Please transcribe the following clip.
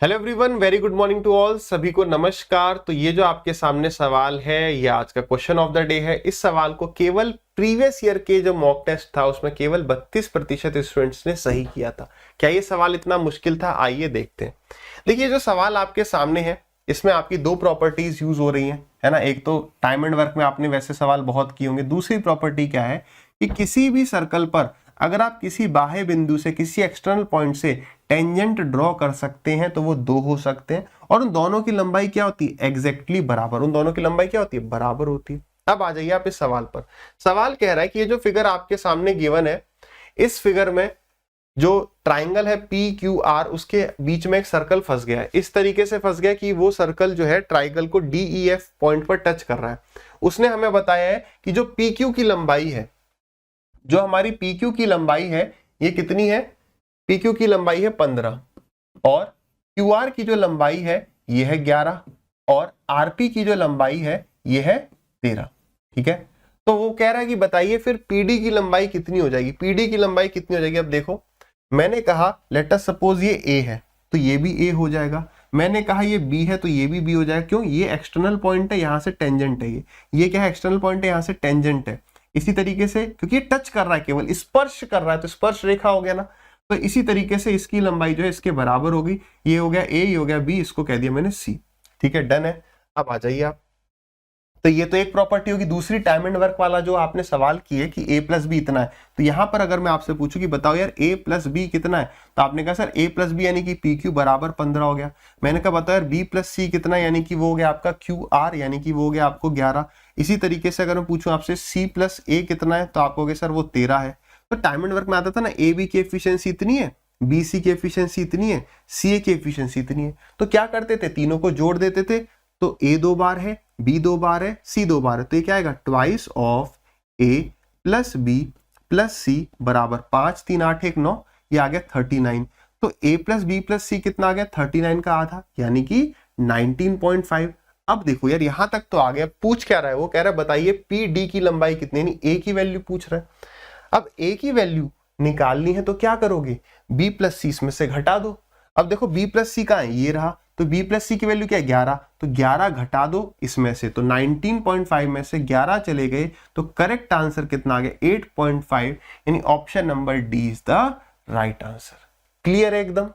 Hello everyone, very good morning to all. सभी को नमस्कार। तो ये जो आपके सामने सवाल है ये आज का क्वेश्चन ऑफ द डे है। इस सवाल को केवल प्रीवियस ईयर के जो मॉक टेस्ट था उसमें केवल 32% स्टूडेंट्स ने सही किया था। क्या ये सवाल इतना मुश्किल था? आइए देखते हैं। देखिए, जो सवाल आपके सामने है इसमें आपकी दो प्रॉपर्टीज यूज हो रही हैं, है ना। एक तो टाइम एंड वर्क में आपने वैसे सवाल बहुत किए होंगे। दूसरी प्रॉपर्टी क्या है कि किसी भी सर्कल पर अगर आप किसी बाह्य बिंदु से, किसी एक्सटर्नल पॉइंट से टेंजेंट ड्रॉ कर सकते हैं तो वो दो हो सकते हैं और उन दोनों की लंबाई क्या होती है? एग्जैक्टली बराबर। उन दोनों की लंबाई क्या होती है? बराबर होती है। अब आ जाइए आप इस सवाल पर। सवाल कह रहा है कि ये जो फिगर आपके सामने गिवन है, इस फिगर में जो ट्राइंगल है पी क्यू आर, उसके बीच में एक सर्कल फंस गया है। इस तरीके से फंस गया कि वो सर्कल जो है ट्राइंगल को डी ई एफ पॉइंट पर टच कर रहा है। उसने हमें बताया है कि जो पी क्यू की लंबाई है, जो हमारी पी क्यू की लंबाई है, ये कितनी है? पी क्यू की लंबाई है 15 और क्यू आर की जो लंबाई है ये है 11 और आरपी की जो लंबाई है ये है 13। ठीक है, तो वो कह रहा है कि बताइए फिर पीडी की लंबाई कितनी हो जाएगी? पीडी की लंबाई कितनी हो जाएगी? अब देखो, मैंने कहा लेट अस सपोज ये ए है तो ये भी ए हो जाएगा। मैंने कहा ये बी है तो ये भी बी हो जाएगा। क्यों? ये एक्सटर्नल पॉइंट है, यहां से टेंजेंट है। ये क्या है? एक्सटर्नल पॉइंट है, यहां से टेंजेंट है। इसी तरीके से क्योंकि ये टच कर रहा है, केवल स्पर्श कर रहा है, तो स्पर्श रेखा हो गया ना। तो इसी तरीके से इसकी लंबाई जो है इसके बराबर होगी। ये हो गया ए, ये हो गया बी, इसको कह दिया मैंने सी। ठीक है, डन है। अब आ जाइए आप। तो ये तो एक प्रॉपर्टी होगी। दूसरी टाइम एंड वर्क वाला जो आपने सवाल किए कि a प्लस बी इतना है, तो यहां पर अगर मैं आपसे पूछूं कि बताओ यार a प्लस बी कितना है, तो आपने कहा सर a प्लस बी यानी कि पी क्यू बराबर 15 हो गया। मैंने कहा बताओ यार b प्लस सी कितना है, यानी कि वो हो गया आपका क्यू आर, यानी कि वो हो गया आपको 11। इसी तरीके से अगर मैं पूछूं आपसे c प्लस a कितना है, तो आप कहोगे सर वो 13 है। तो टाइम एंड वर्क में आता था ना, ए बी की एफिशिएंसी इतनी है, बी सी की एफिशिएंसी इतनी है, सी ए की एफिशिएंसी इतनी है। तो क्या करते थे? तीनों को जोड़ देते थे। तो ए 2 बार है, बी 2 बार है, सी 2 बार है, तो ये क्या आएगा? Twice of A plus B plus C बराबर 5 3 8 1 9, ये आ गया 39। तो ए प्लस बी प्लस सी कितना आ गया? 39 का आधा, यानी कि 19.5। अब देखो यार, यहां तक तो आ गया। पूछ क्या रहा है? वो कह रहा है बताइए पी डी की लंबाई कितनी, यानी ए की वैल्यू पूछ रहा है। अब ए की वैल्यू निकालनी है तो क्या करोगे? बी प्लस सी इसमें से घटा दो। अब देखो बी प्लस सी कहां है? ये रहा। तो b प्लस सी की वैल्यू क्या है? 11। तो 11 घटा दो इसमें से, तो 19.5 में से 11 चले गए, तो करेक्ट आंसर कितना आ गया? 8.5, यानी option number D is the right answer. Clear है एकदम?